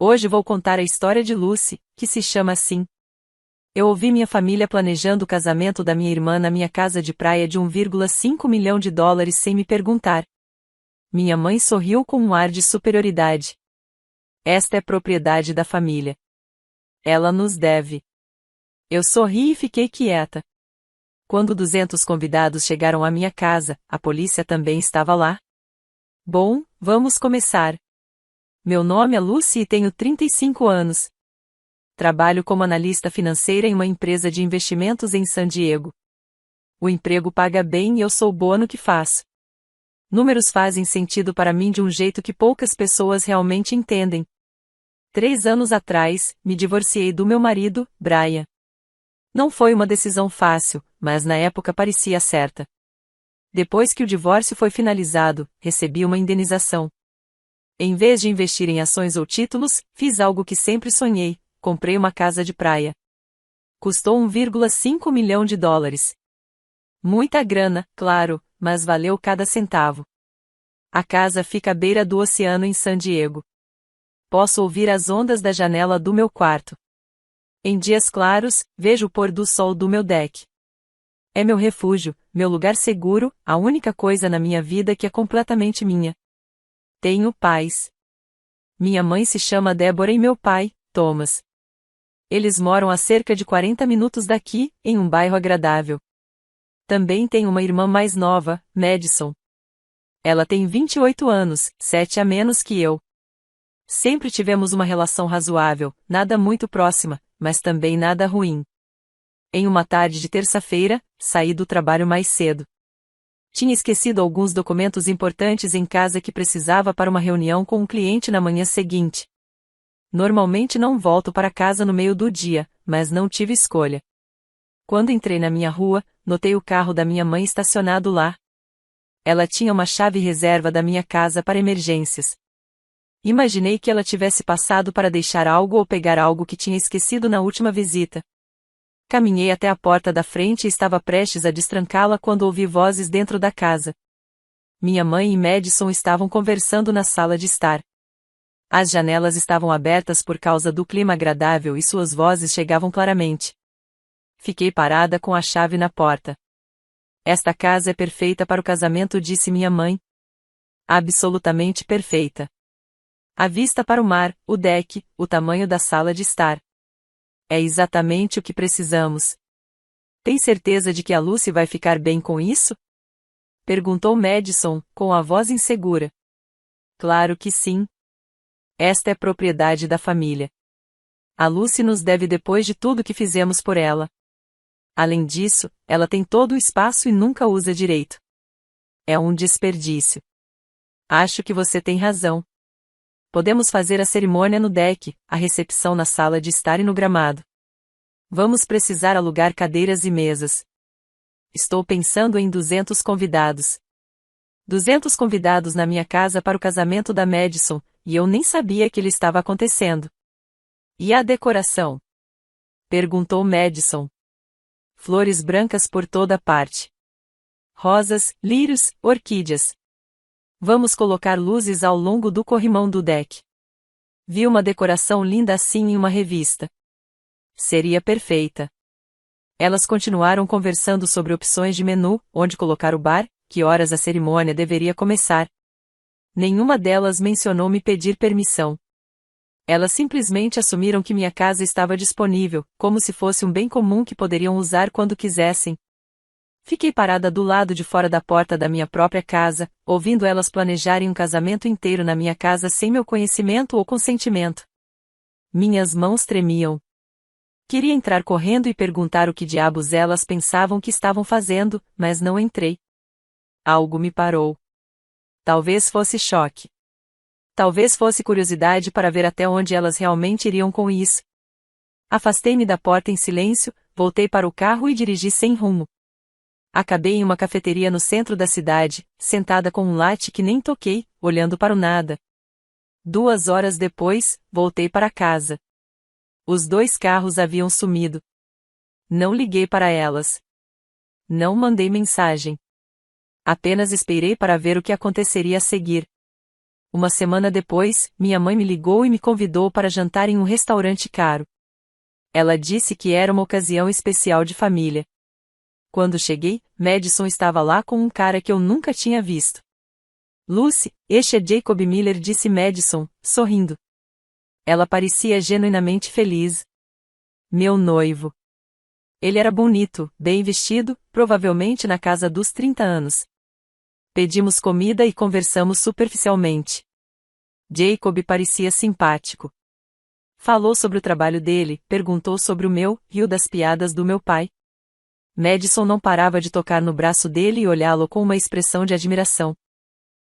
Hoje vou contar a história de Lucy, que se chama assim. Eu ouvi minha família planejando o casamento da minha irmã na minha casa de praia de 1,5 milhão de dólares sem me perguntar. Minha mãe sorriu com um ar de superioridade. Esta é propriedade da família. Ela nos deve. Eu sorri e fiquei quieta. Quando 200 convidados chegaram à minha casa, a polícia também estava lá. Bom, vamos começar. Meu nome é Lucy e tenho 35 anos. Trabalho como analista financeira em uma empresa de investimentos em San Diego. O emprego paga bem e eu sou boa no que faço. Números fazem sentido para mim de um jeito que poucas pessoas realmente entendem. 3 anos atrás, me divorciei do meu marido, Brian. Não foi uma decisão fácil, mas na época parecia certa. Depois que o divórcio foi finalizado, recebi uma indenização. Em vez de investir em ações ou títulos, fiz algo que sempre sonhei: comprei uma casa de praia. Custou 1,5 milhão de dólares. Muita grana, claro, mas valeu cada centavo. A casa fica à beira do oceano em San Diego. Posso ouvir as ondas da janela do meu quarto. Em dias claros, vejo o pôr do sol do meu deck. É meu refúgio, meu lugar seguro, a única coisa na minha vida que é completamente minha. Tenho paz. Minha mãe se chama Deborah e meu pai, Thomas. Eles moram a cerca de 40 minutos daqui, em um bairro agradável. Também tenho uma irmã mais nova, Madison. Ela tem 28 anos, 7 a menos que eu. Sempre tivemos uma relação razoável, nada muito próxima, mas também nada ruim. Em uma tarde de terça-feira, saí do trabalho mais cedo. Tinha esquecido alguns documentos importantes em casa que precisava para uma reunião com um cliente na manhã seguinte. Normalmente não volto para casa no meio do dia, mas não tive escolha. Quando entrei na minha rua, notei o carro da minha mãe estacionado lá. Ela tinha uma chave reserva da minha casa para emergências. Imaginei que ela tivesse passado para deixar algo ou pegar algo que tinha esquecido na última visita. Caminhei até a porta da frente e estava prestes a destrancá-la quando ouvi vozes dentro da casa. Minha mãe e Madison estavam conversando na sala de estar. As janelas estavam abertas por causa do clima agradável e suas vozes chegavam claramente. Fiquei parada com a chave na porta. Esta casa é perfeita para o casamento, disse minha mãe. Absolutamente perfeita. A vista para o mar, o deck, o tamanho da sala de estar. É exatamente o que precisamos. Tem certeza de que a Lucy vai ficar bem com isso? Perguntou Madison, com a voz insegura. Claro que sim. Esta é propriedade da família. A Lucy nos deve depois de tudo que fizemos por ela. Além disso, ela tem todo o espaço e nunca usa direito. É um desperdício. Acho que você tem razão. Podemos fazer a cerimônia no deck, a recepção na sala de estar e no gramado. Vamos precisar alugar cadeiras e mesas. Estou pensando em 200 convidados. 200 convidados na minha casa para o casamento da Madison, e eu nem sabia que ele estava acontecendo. E a decoração? Perguntou Madison. Flores brancas por toda parte. Rosas, lírios, orquídeas. Vamos colocar luzes ao longo do corrimão do deck. Vi uma decoração linda assim em uma revista. Seria perfeita. Elas continuaram conversando sobre opções de menu, onde colocar o bar, que horas a cerimônia deveria começar. Nenhuma delas mencionou me pedir permissão. Elas simplesmente assumiram que minha casa estava disponível, como se fosse um bem comum que poderiam usar quando quisessem. Fiquei parada do lado de fora da porta da minha própria casa, ouvindo elas planejarem um casamento inteiro na minha casa sem meu conhecimento ou consentimento. Minhas mãos tremiam. Queria entrar correndo e perguntar o que diabos elas pensavam que estavam fazendo, mas não entrei. Algo me parou. Talvez fosse choque. Talvez fosse curiosidade para ver até onde elas realmente iriam com isso. Afastei-me da porta em silêncio, voltei para o carro e dirigi sem rumo. Acabei em uma cafeteria no centro da cidade, sentada com um latte que nem toquei, olhando para o nada. 2 horas depois, voltei para casa. Os 2 carros haviam sumido. Não liguei para elas. Não mandei mensagem. Apenas esperei para ver o que aconteceria a seguir. Uma semana depois, minha mãe me ligou e me convidou para jantar em um restaurante caro. Ela disse que era uma ocasião especial de família. Quando cheguei, Madison estava lá com um cara que eu nunca tinha visto. Lucy, este é Jacob Miller, disse Madison, sorrindo. Ela parecia genuinamente feliz. Meu noivo. Ele era bonito, bem vestido, provavelmente na casa dos 30 anos. Pedimos comida e conversamos superficialmente. Jacob parecia simpático. Falou sobre o trabalho dele, perguntou sobre o meu, riu das piadas do meu pai. Madison não parava de tocar no braço dele e olhá-lo com uma expressão de admiração.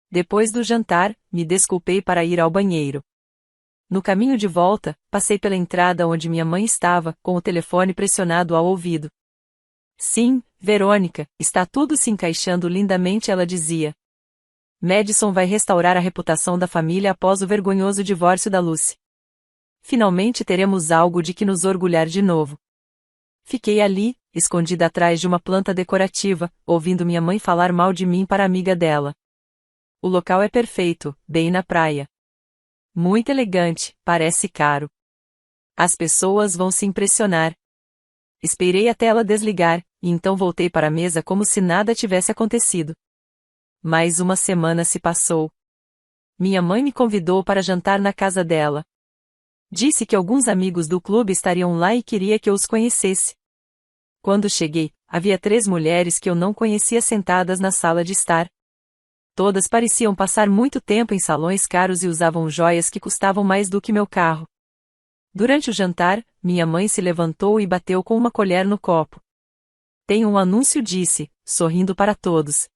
Depois do jantar, me desculpei para ir ao banheiro. No caminho de volta, passei pela entrada onde minha mãe estava, com o telefone pressionado ao ouvido. Sim, Verônica, está tudo se encaixando lindamente, ela dizia. Madison vai restaurar a reputação da família após o vergonhoso divórcio da Lucy. Finalmente teremos algo de que nos orgulhar de novo. Fiquei ali, escondida atrás de uma planta decorativa, ouvindo minha mãe falar mal de mim para a amiga dela. O local é perfeito, bem na praia. Muito elegante, parece caro. As pessoas vão se impressionar. Esperei até ela desligar, e então voltei para a mesa como se nada tivesse acontecido. Mais uma semana se passou. Minha mãe me convidou para jantar na casa dela. Disse que alguns amigos do clube estariam lá e queria que eu os conhecesse. Quando cheguei, havia 3 mulheres que eu não conhecia sentadas na sala de estar. Todas pareciam passar muito tempo em salões caros e usavam joias que custavam mais do que meu carro. Durante o jantar, minha mãe se levantou e bateu com uma colher no copo. Tem um anúncio, disse, sorrindo para todos.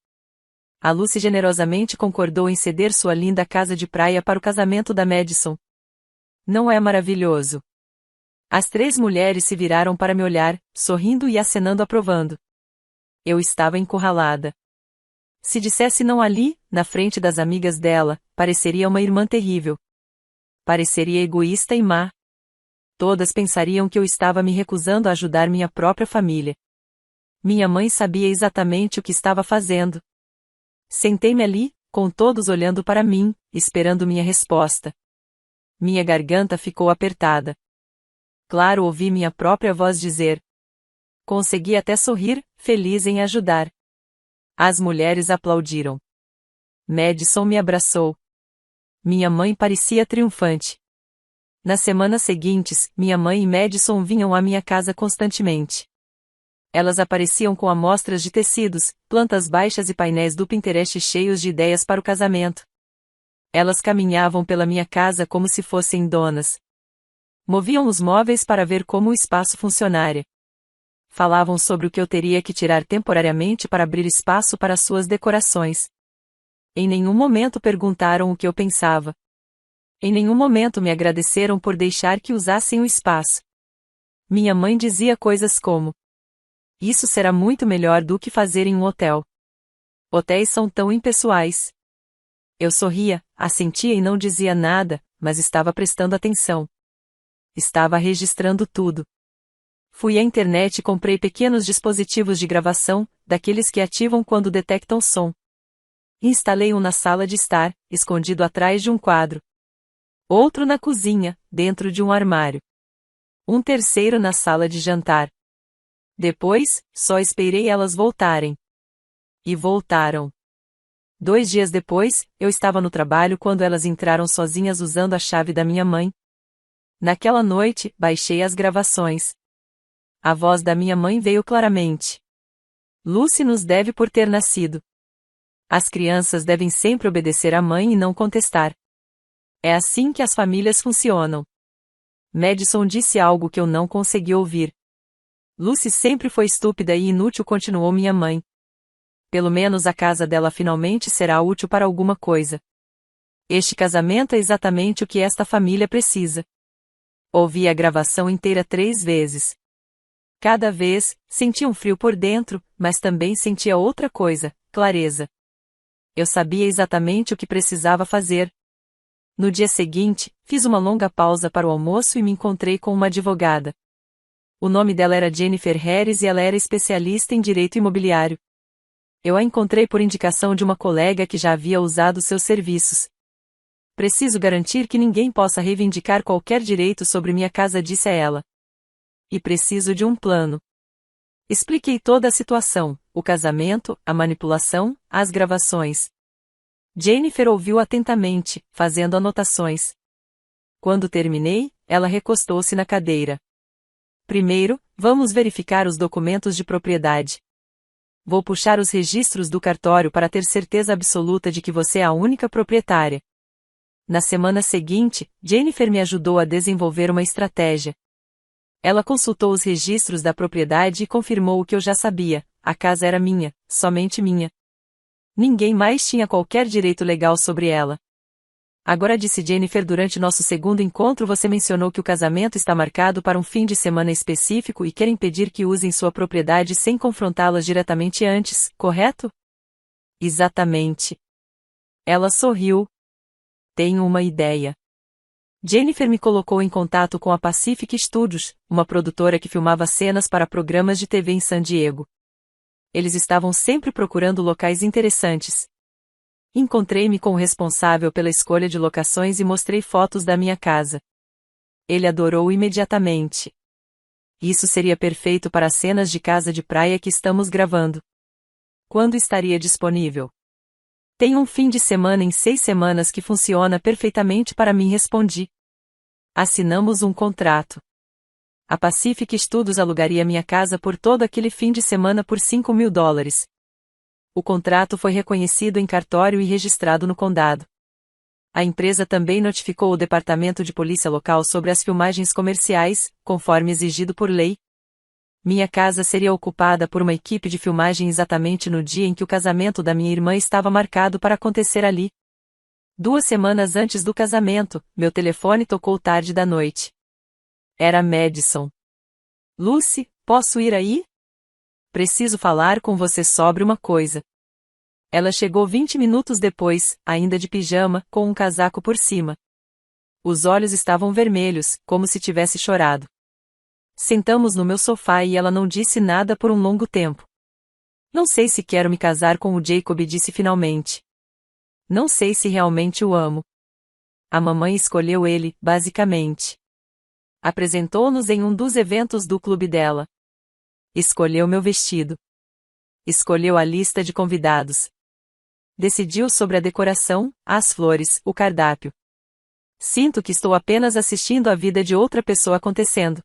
A Lucy generosamente concordou em ceder sua linda casa de praia para o casamento da Madison. Não é maravilhoso? As 3 mulheres se viraram para me olhar, sorrindo e acenando aprovando. Eu estava encurralada. Se dissesse não ali, na frente das amigas dela, pareceria uma irmã terrível. Pareceria egoísta e má. Todas pensariam que eu estava me recusando a ajudar minha própria família. Minha mãe sabia exatamente o que estava fazendo. Sentei-me ali, com todos olhando para mim, esperando minha resposta. Minha garganta ficou apertada. Claro, ouvi minha própria voz dizer. Consegui até sorrir, feliz em ajudar. As mulheres aplaudiram. Madison me abraçou. Minha mãe parecia triunfante. Nas semanas seguintes, minha mãe e Madison vinham à minha casa constantemente. Elas apareciam com amostras de tecidos, plantas baixas e painéis do Pinterest cheios de ideias para o casamento. Elas caminhavam pela minha casa como se fossem donas. Moviam os móveis para ver como o espaço funcionaria. Falavam sobre o que eu teria que tirar temporariamente para abrir espaço para suas decorações. Em nenhum momento perguntaram o que eu pensava. Em nenhum momento me agradeceram por deixar que usassem o espaço. Minha mãe dizia coisas como: isso será muito melhor do que fazer em um hotel. Hotéis são tão impessoais. Eu sorria, assentia e não dizia nada, mas estava prestando atenção. Estava registrando tudo. Fui à internet e comprei pequenos dispositivos de gravação, daqueles que ativam quando detectam som. Instalei um na sala de estar, escondido atrás de um quadro. Outro na cozinha, dentro de um armário. Um terceiro na sala de jantar. Depois, só esperei elas voltarem. E voltaram. 2 dias depois, eu estava no trabalho quando elas entraram sozinhas usando a chave da minha mãe. Naquela noite, baixei as gravações. A voz da minha mãe veio claramente. Lucy nos deve por ter nascido. As crianças devem sempre obedecer à mãe e não contestar. É assim que as famílias funcionam. Madison disse algo que eu não consegui ouvir. Lucy sempre foi estúpida e inútil, continuou minha mãe. Pelo menos a casa dela finalmente será útil para alguma coisa. Este casamento é exatamente o que esta família precisa. Ouvi a gravação inteira 3 vezes. Cada vez, sentia um frio por dentro, mas também sentia outra coisa, clareza. Eu sabia exatamente o que precisava fazer. No dia seguinte, fiz uma longa pausa para o almoço e me encontrei com uma advogada. O nome dela era Jennifer Harris e ela era especialista em direito imobiliário. Eu a encontrei por indicação de uma colega que já havia usado seus serviços. Preciso garantir que ninguém possa reivindicar qualquer direito sobre minha casa, disse a ela. E preciso de um plano. Expliquei toda a situação, o casamento, a manipulação, as gravações. Jennifer ouviu atentamente, fazendo anotações. Quando terminei, ela recostou-se na cadeira. Primeiro, vamos verificar os documentos de propriedade. Vou puxar os registros do cartório para ter certeza absoluta de que você é a única proprietária. Na semana seguinte, Jennifer me ajudou a desenvolver uma estratégia. Ela consultou os registros da propriedade e confirmou o que eu já sabia: a casa era minha, somente minha. Ninguém mais tinha qualquer direito legal sobre ela. Agora, disse Jennifer, durante nosso segundo encontro você mencionou que o casamento está marcado para um fim de semana específico e quer impedir que usem sua propriedade sem confrontá-las diretamente antes, correto? Exatamente. Ela sorriu. Tenho uma ideia. Jennifer me colocou em contato com a Pacific Studios, uma produtora que filmava cenas para programas de TV em San Diego. Eles estavam sempre procurando locais interessantes. Encontrei-me com o responsável pela escolha de locações e mostrei fotos da minha casa. Ele adorou imediatamente. Isso seria perfeito para as cenas de casa de praia que estamos gravando. Quando estaria disponível? Tem um fim de semana em 6 semanas que funciona perfeitamente para mim, respondi. Assinamos um contrato. A Pacific Studios alugaria minha casa por todo aquele fim de semana por $5.000. O contrato foi reconhecido em cartório e registrado no condado. A empresa também notificou o departamento de polícia local sobre as filmagens comerciais, conforme exigido por lei. Minha casa seria ocupada por uma equipe de filmagem exatamente no dia em que o casamento da minha irmã estava marcado para acontecer ali. 2 semanas antes do casamento, meu telefone tocou tarde da noite. Era Madison. Lucy, posso ir aí? Preciso falar com você sobre uma coisa. Ela chegou 20 minutos depois, ainda de pijama, com um casaco por cima. Os olhos estavam vermelhos, como se tivesse chorado. Sentamos no meu sofá e ela não disse nada por um longo tempo. Não sei se quero me casar com o Jacob, disse finalmente. Não sei se realmente o amo. A mamãe escolheu ele, basicamente. Apresentou-nos em um dos eventos do clube dela. Escolheu meu vestido. Escolheu a lista de convidados. Decidiu sobre a decoração, as flores, o cardápio. Sinto que estou apenas assistindo a vida de outra pessoa acontecendo.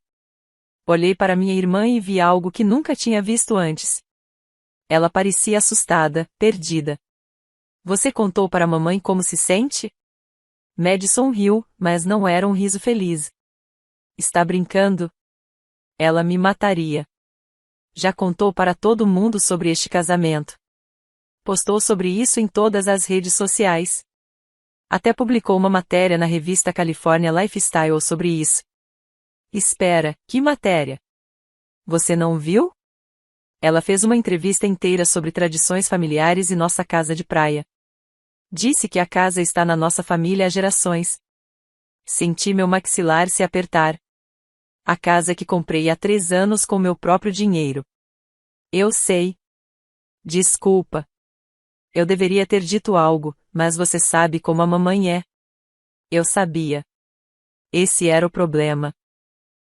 Olhei para minha irmã e vi algo que nunca tinha visto antes. Ela parecia assustada, perdida. Você contou para a mamãe como se sente? Madison riu, mas não era um riso feliz. Está brincando? Ela me mataria. Já contou para todo mundo sobre este casamento. Postou sobre isso em todas as redes sociais. Até publicou uma matéria na revista California Lifestyle sobre isso. Espera, que matéria? Você não viu? Ela fez uma entrevista inteira sobre tradições familiares e nossa casa de praia. Disse que a casa está na nossa família há gerações. Senti meu maxilar se apertar. A casa que comprei há 3 anos com meu próprio dinheiro. Eu sei. Desculpa. Eu deveria ter dito algo, mas você sabe como a mamãe é. Eu sabia. Esse era o problema.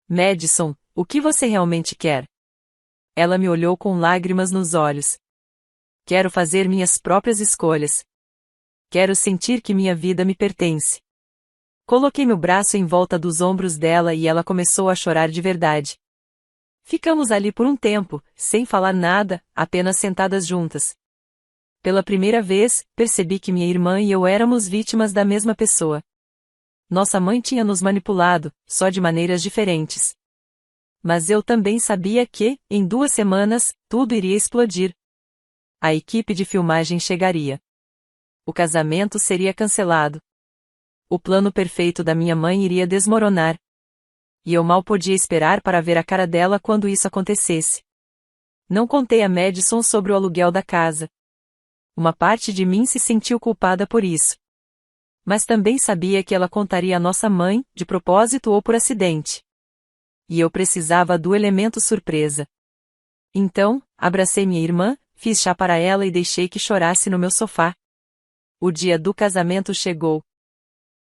Madison, o que você realmente quer? Ela me olhou com lágrimas nos olhos. Quero fazer minhas próprias escolhas. Quero sentir que minha vida me pertence. Coloquei meu braço em volta dos ombros dela e ela começou a chorar de verdade. Ficamos ali por um tempo, sem falar nada, apenas sentadas juntas. Pela primeira vez, percebi que minha irmã e eu éramos vítimas da mesma pessoa. Nossa mãe tinha nos manipulado, só de maneiras diferentes. Mas eu também sabia que, em 2 semanas, tudo iria explodir. A equipe de filmagem chegaria. O casamento seria cancelado. O plano perfeito da minha mãe iria desmoronar. E eu mal podia esperar para ver a cara dela quando isso acontecesse. Não contei a Madison sobre o aluguel da casa. Uma parte de mim se sentiu culpada por isso. Mas também sabia que ela contaria à nossa mãe, de propósito ou por acidente. E eu precisava do elemento surpresa. Então, abracei minha irmã, fiz chá para ela e deixei que chorasse no meu sofá. O dia do casamento chegou.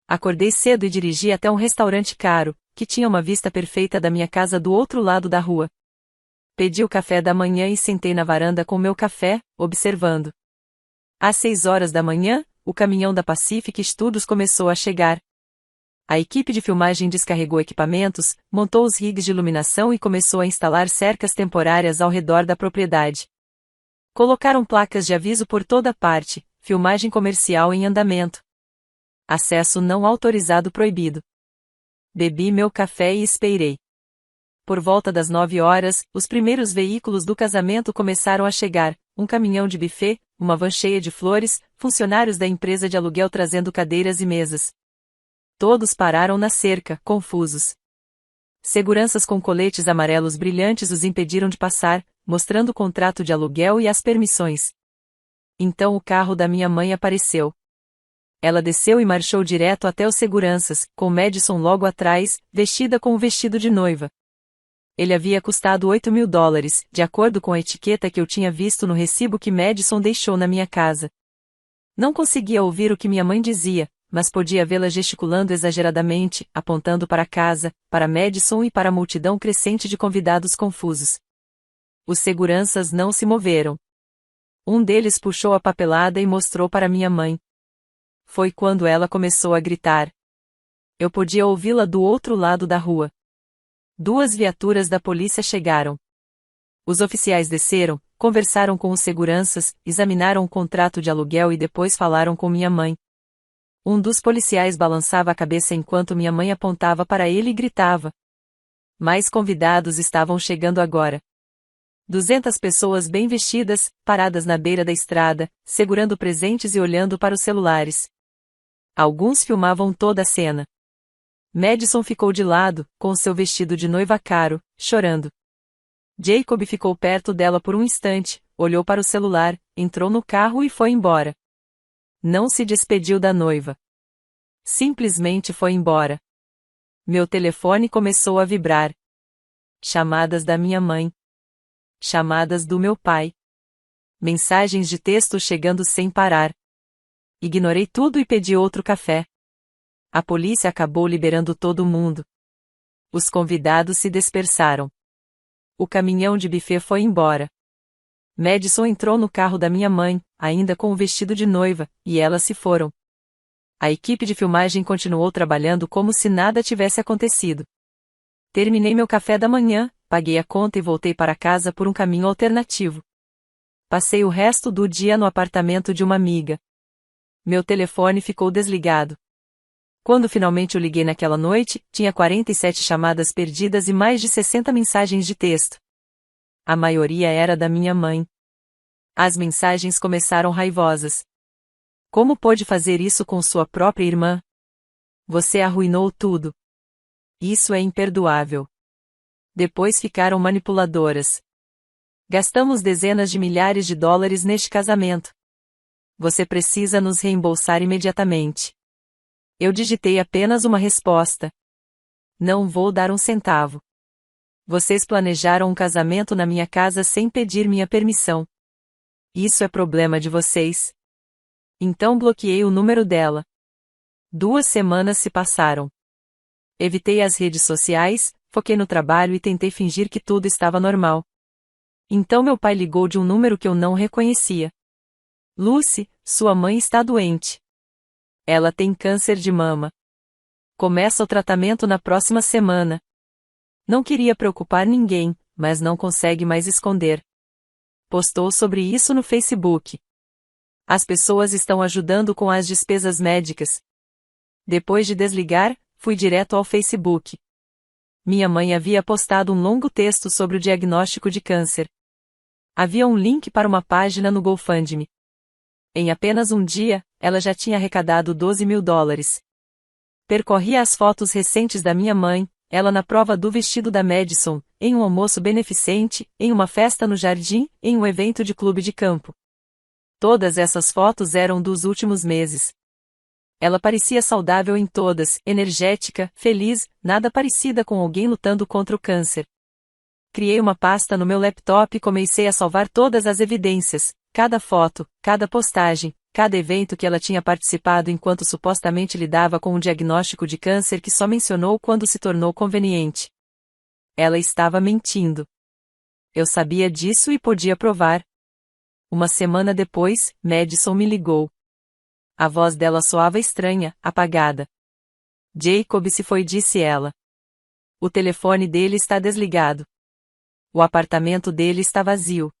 Acordei cedo e dirigi até um restaurante caro, que tinha uma vista perfeita da minha casa do outro lado da rua. Pedi o café da manhã e sentei na varanda com meu café, observando. Às 6 horas da manhã, o caminhão da Pacific Studios começou a chegar. A equipe de filmagem descarregou equipamentos, montou os rigs de iluminação e começou a instalar cercas temporárias ao redor da propriedade. Colocaram placas de aviso por toda parte, filmagem comercial em andamento. Acesso não autorizado proibido. Bebi meu café e esperei. Por volta das 9 horas, os primeiros veículos do casamento começaram a chegar, um caminhão de buffet, uma van cheia de flores, funcionários da empresa de aluguel trazendo cadeiras e mesas. Todos pararam na cerca, confusos. Seguranças com coletes amarelos brilhantes os impediram de passar, mostrando o contrato de aluguel e as permissões. Então o carro da minha mãe apareceu. Ela desceu e marchou direto até os seguranças, com Madison logo atrás, vestida com o vestido de noiva. Ele havia custado $8.000, de acordo com a etiqueta que eu tinha visto no recibo que Madison deixou na minha casa. Não conseguia ouvir o que minha mãe dizia, mas podia vê-la gesticulando exageradamente, apontando para a casa, para Madison e para a multidão crescente de convidados confusos. Os seguranças não se moveram. Um deles puxou a papelada e mostrou para minha mãe. Foi quando ela começou a gritar. Eu podia ouvi-la do outro lado da rua. 2 viaturas da polícia chegaram. Os oficiais desceram, conversaram com os seguranças, examinaram o contrato de aluguel e depois falaram com minha mãe. Um dos policiais balançava a cabeça enquanto minha mãe apontava para ele e gritava. Mais convidados estavam chegando agora. 200 pessoas bem vestidas, paradas na beira da estrada, segurando presentes e olhando para os celulares. Alguns filmavam toda a cena. Madison ficou de lado, com seu vestido de noiva caro, chorando. Jacob ficou perto dela por um instante, olhou para o celular, entrou no carro e foi embora. Não se despediu da noiva. Simplesmente foi embora. Meu telefone começou a vibrar. Chamadas da minha mãe. Chamadas do meu pai. Mensagens de texto chegando sem parar. Ignorei tudo e pedi outro café. A polícia acabou liberando todo mundo. Os convidados se dispersaram. O caminhão de buffet foi embora. Madison entrou no carro da minha mãe, ainda com o vestido de noiva, e elas se foram. A equipe de filmagem continuou trabalhando como se nada tivesse acontecido. Terminei meu café da manhã, paguei a conta e voltei para casa por um caminho alternativo. Passei o resto do dia no apartamento de uma amiga. Meu telefone ficou desligado. Quando finalmente o liguei naquela noite, tinha 47 chamadas perdidas e mais de 60 mensagens de texto. A maioria era da minha mãe. As mensagens começaram raivosas. Como pôde fazer isso com sua própria irmã? Você arruinou tudo. Isso é imperdoável. Depois ficaram manipuladoras. Gastamos dezenas de milhares de dólares neste casamento. Você precisa nos reembolsar imediatamente. Eu digitei apenas uma resposta. Não vou dar um centavo. Vocês planejaram um casamento na minha casa sem pedir minha permissão. Isso é problema de vocês. Então bloqueei o número dela. 2 semanas se passaram. Evitei as redes sociais, foquei no trabalho e tentei fingir que tudo estava normal. Então meu pai ligou de um número que eu não reconhecia. Lucy, sua mãe está doente. Ela tem câncer de mama. Começa o tratamento na próxima semana. Não queria preocupar ninguém, mas não consegue mais esconder. Postou sobre isso no Facebook. As pessoas estão ajudando com as despesas médicas. Depois de desligar, fui direto ao Facebook. Minha mãe havia postado um longo texto sobre o diagnóstico de câncer. Havia um link para uma página no GoFundMe. Em apenas um dia, ela já tinha arrecadado $12.000. Percorri as fotos recentes da minha mãe, ela na prova do vestido da Madison, em um almoço beneficente, em uma festa no jardim, em um evento de clube de campo. Todas essas fotos eram dos últimos meses. Ela parecia saudável em todas, energética, feliz, nada parecida com alguém lutando contra o câncer. Criei uma pasta no meu laptop e comecei a salvar todas as evidências, cada foto, cada postagem, cada evento que ela tinha participado enquanto supostamente lidava com um diagnóstico de câncer que só mencionou quando se tornou conveniente. Ela estava mentindo. Eu sabia disso e podia provar. Uma semana depois, Madison me ligou. A voz dela soava estranha, apagada. Jacob se foi, disse ela. O telefone dele está desligado. O apartamento dele está vazio.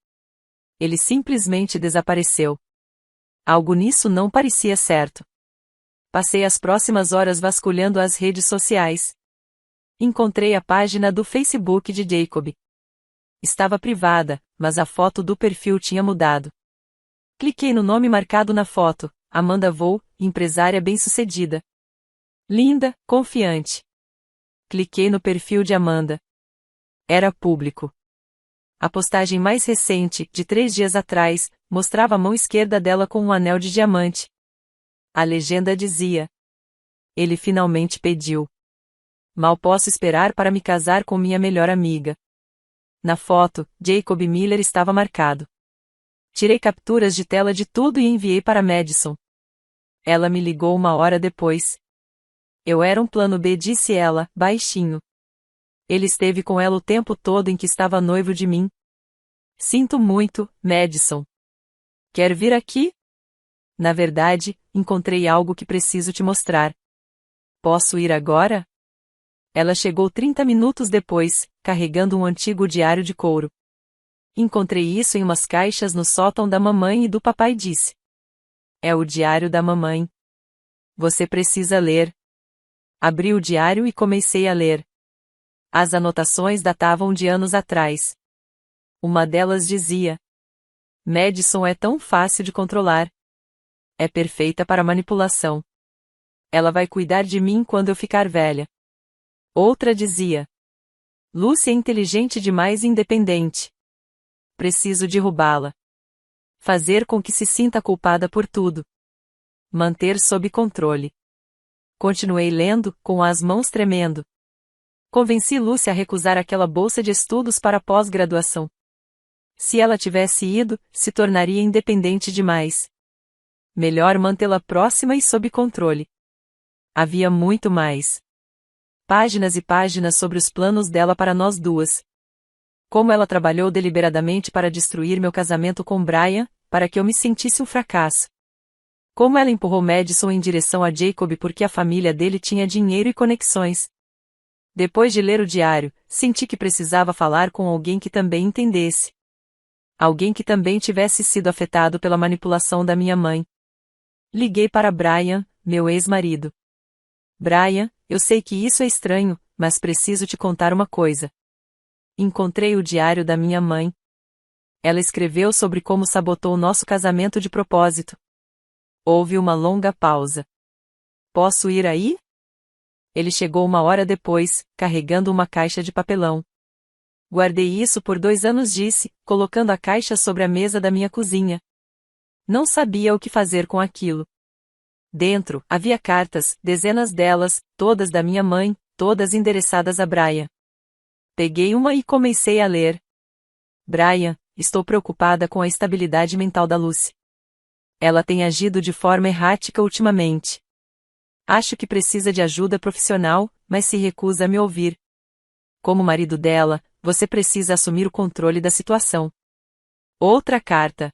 Ele simplesmente desapareceu. Algo nisso não parecia certo. Passei as próximas horas vasculhando as redes sociais. Encontrei a página do Facebook de Jacob. Estava privada, mas a foto do perfil tinha mudado. Cliquei no nome marcado na foto, Amanda Vo, empresária bem-sucedida. Linda, confiante. Cliquei no perfil de Amanda. Era público. A postagem mais recente, de 3 dias atrás, mostrava a mão esquerda dela com um anel de diamante. A legenda dizia: ele finalmente pediu. Mal posso esperar para me casar com minha melhor amiga. Na foto, Jacob Miller estava marcado. Tirei capturas de tela de tudo e enviei para Madison. Ela me ligou 1 hora depois. Eu era um plano B, disse ela, baixinho. Ele esteve com ela o tempo todo em que estava noivo de mim. Sinto muito, Madison. Quer vir aqui? Na verdade, encontrei algo que preciso te mostrar. Posso ir agora? Ela chegou 30 minutos depois, carregando um antigo diário de couro. Encontrei isso em umas caixas no sótão da mamãe e do papai, disse. É o diário da mamãe. Você precisa ler. Abri o diário e comecei a ler. As anotações datavam de anos atrás. Uma delas dizia: Madison é tão fácil de controlar. É perfeita para manipulação. Ela vai cuidar de mim quando eu ficar velha. Outra dizia: Lucy é inteligente demais e independente. Preciso derrubá-la. Fazer com que se sinta culpada por tudo. Manter sob controle. Continuei lendo, com as mãos tremendo. Convenci Lucy a recusar aquela bolsa de estudos para pós-graduação. Se ela tivesse ido, se tornaria independente demais. Melhor mantê-la próxima e sob controle. Havia muito mais. Páginas e páginas sobre os planos dela para nós duas. Como ela trabalhou deliberadamente para destruir meu casamento com Brian, para que eu me sentisse um fracasso. Como ela empurrou Madison em direção a Jacob porque a família dele tinha dinheiro e conexões. Depois de ler o diário, senti que precisava falar com alguém que também entendesse. Alguém que também tivesse sido afetado pela manipulação da minha mãe. Liguei para Brian, meu ex-marido. Brian, eu sei que isso é estranho, mas preciso te contar uma coisa. Encontrei o diário da minha mãe. Ela escreveu sobre como sabotou nosso casamento de propósito. Houve uma longa pausa. Posso ir aí? Ele chegou 1 hora depois, carregando uma caixa de papelão. Guardei isso por 2 anos, disse, colocando a caixa sobre a mesa da minha cozinha. Não sabia o que fazer com aquilo. Dentro, havia cartas, dezenas delas, todas da minha mãe, todas endereçadas a Brian. Peguei uma e comecei a ler. Brian, estou preocupada com a estabilidade mental da Lucy. Ela tem agido de forma errática ultimamente. Acho que precisa de ajuda profissional, mas se recusa a me ouvir. Como marido dela, você precisa assumir o controle da situação. Outra carta.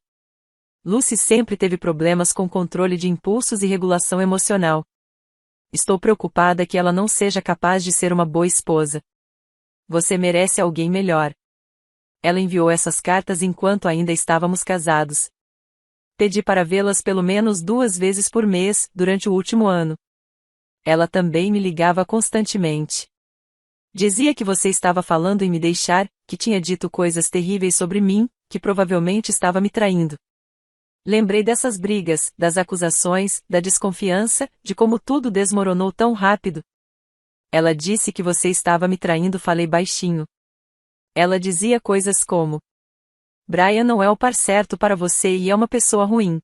Lucy sempre teve problemas com controle de impulsos e regulação emocional. Estou preocupada que ela não seja capaz de ser uma boa esposa. Você merece alguém melhor. Ela enviou essas cartas enquanto ainda estávamos casados. Pedi para vê-las pelo menos 2 vezes por mês, durante o último ano. Ela também me ligava constantemente. Dizia que você estava falando em me deixar, que tinha dito coisas terríveis sobre mim, que provavelmente estava me traindo. Lembrei dessas brigas, das acusações, da desconfiança, de como tudo desmoronou tão rápido. Ela disse que você estava me traindo, falei baixinho. Ela dizia coisas como: Brian não é o par certo para você e é uma pessoa ruim.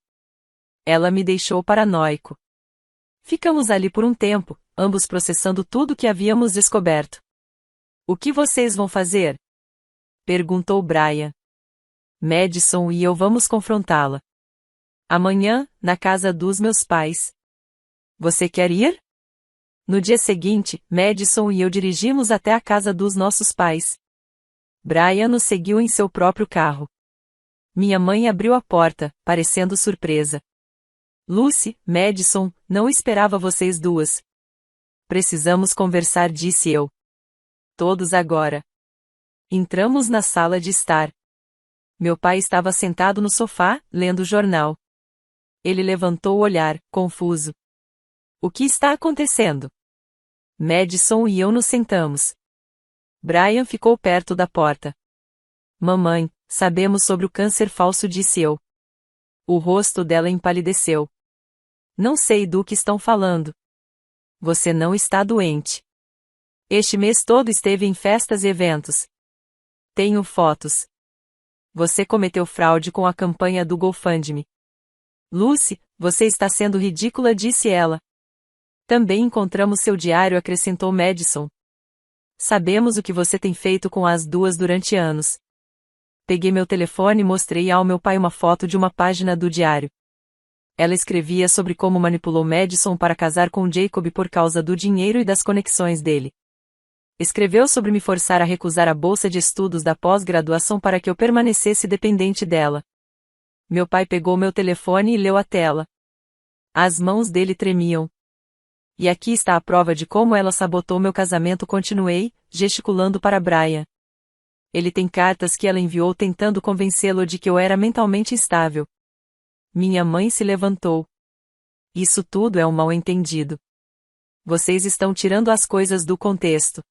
Ela me deixou paranoico. Ficamos ali por um tempo, ambos processando tudo que havíamos descoberto. O que vocês vão fazer? Perguntou Brian. Madison e eu vamos confrontá-la. Amanhã, na casa dos meus pais. Você quer ir? No dia seguinte, Madison e eu dirigimos até a casa dos nossos pais. Brian nos seguiu em seu próprio carro. Minha mãe abriu a porta, parecendo surpresa. Lucy, Madison, não esperava vocês duas. Precisamos conversar, disse eu. Todos agora. Entramos na sala de estar. Meu pai estava sentado no sofá, lendo o jornal. Ele levantou o olhar, confuso. O que está acontecendo? Madison e eu nos sentamos. Brian ficou perto da porta. Mamãe, sabemos sobre o câncer falso, disse eu. O rosto dela empalideceu. Não sei do que estão falando. Você não está doente. Este mês todo esteve em festas e eventos. Tenho fotos. Você cometeu fraude com a campanha do GoFundMe. Lucy, você está sendo ridícula, disse ela. Também encontramos seu diário, acrescentou Madison. Sabemos o que você tem feito com as duas durante anos. Peguei meu telefone e mostrei ao meu pai uma foto de uma página do diário. Ela escrevia sobre como manipulou Madison para casar com Jacob por causa do dinheiro e das conexões dele. Escreveu sobre me forçar a recusar a bolsa de estudos da pós-graduação para que eu permanecesse dependente dela. Meu pai pegou meu telefone e leu a tela. As mãos dele tremiam. E aqui está a prova de como ela sabotou meu casamento, continuei, gesticulando para Brian. Ele tem cartas que ela enviou tentando convencê-lo de que eu era mentalmente instável. Minha mãe se levantou. Isso tudo é um mal-entendido. Vocês estão tirando as coisas do contexto.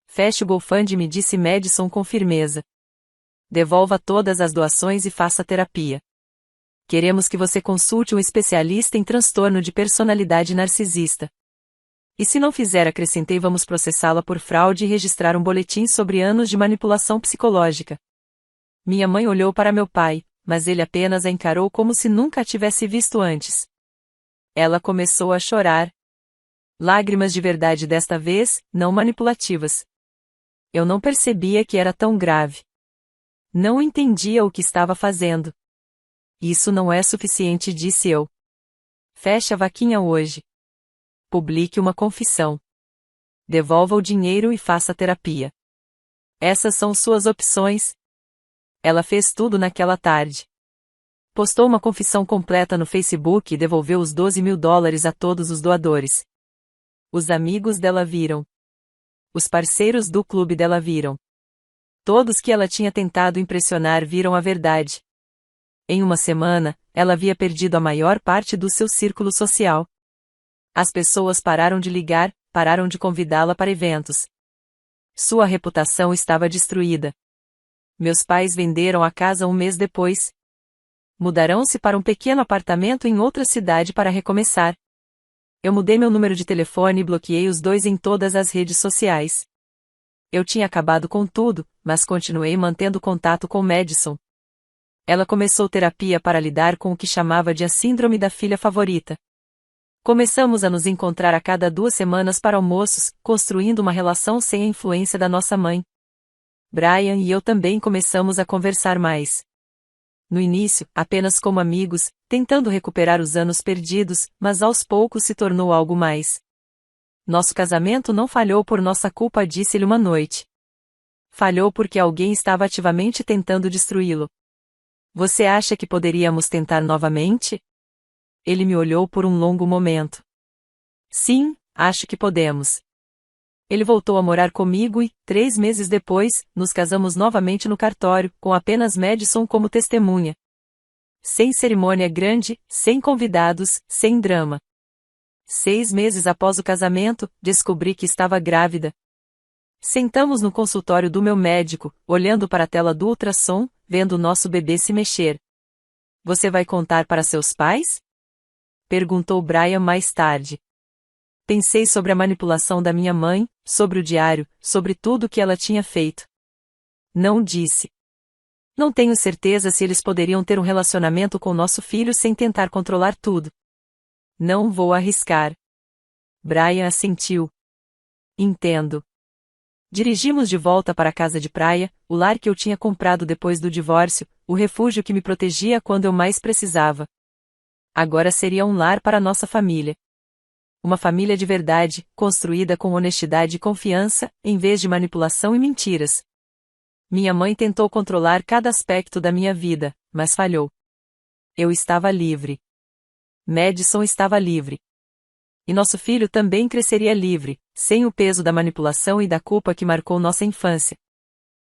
Feche o GoFundMe, disse Madison com firmeza. Devolva todas as doações e faça terapia. Queremos que você consulte um especialista em transtorno de personalidade narcisista. E se não fizer, acrescentei, vamos processá-la por fraude e registrar um boletim sobre anos de manipulação psicológica. Minha mãe olhou para meu pai, mas ele apenas a encarou como se nunca a tivesse visto antes. Ela começou a chorar. Lágrimas de verdade desta vez, não manipulativas. Eu não percebia que era tão grave. Não entendia o que estava fazendo. Isso não é suficiente, disse eu. Feche a vaquinha hoje. Publique uma confissão. Devolva o dinheiro e faça terapia. Essas são suas opções. Ela fez tudo naquela tarde. Postou uma confissão completa no Facebook e devolveu os $12.000 a todos os doadores. Os amigos dela viram. Os parceiros do clube dela viram. Todos que ela tinha tentado impressionar viram a verdade. Em uma semana, ela havia perdido a maior parte do seu círculo social. As pessoas pararam de ligar, pararam de convidá-la para eventos. Sua reputação estava destruída. Meus pais venderam a casa um mês depois. Mudarão-se para um pequeno apartamento em outra cidade para recomeçar. Eu mudei meu número de telefone e bloqueei os dois em todas as redes sociais. Eu tinha acabado com tudo, mas continuei mantendo contato com Madison. Ela começou terapia para lidar com o que chamava de a síndrome da filha favorita. Começamos a nos encontrar a cada 2 semanas para almoços, construindo uma relação sem a influência da nossa mãe. Brian e eu também começamos a conversar mais. No início, apenas como amigos, tentando recuperar os anos perdidos, mas aos poucos se tornou algo mais. Nosso casamento não falhou por nossa culpa, disse-lhe uma noite. Falhou porque alguém estava ativamente tentando destruí-lo. Você acha que poderíamos tentar novamente? Ele me olhou por um longo momento. Sim, acho que podemos. Ele voltou a morar comigo e, 3 meses depois, nos casamos novamente no cartório, com apenas Madison como testemunha. Sem cerimônia grande, sem convidados, sem drama. 6 meses após o casamento, descobri que estava grávida. Sentamos no consultório do meu médico, olhando para a tela do ultrassom, vendo o nosso bebê se mexer. Você vai contar para seus pais? Perguntou Brian mais tarde. Pensei sobre a manipulação da minha mãe, sobre o diário, sobre tudo o que ela tinha feito. Não disse. Não tenho certeza se eles poderiam ter um relacionamento com nosso filho sem tentar controlar tudo. Não vou arriscar. Brian assentiu. Entendo. Dirigimos de volta para a casa de praia, o lar que eu tinha comprado depois do divórcio, o refúgio que me protegia quando eu mais precisava. Agora seria um lar para nossa família. Uma família de verdade, construída com honestidade e confiança, em vez de manipulação e mentiras. Minha mãe tentou controlar cada aspecto da minha vida, mas falhou. Eu estava livre. Madison estava livre. E nosso filho também cresceria livre, sem o peso da manipulação e da culpa que marcou nossa infância.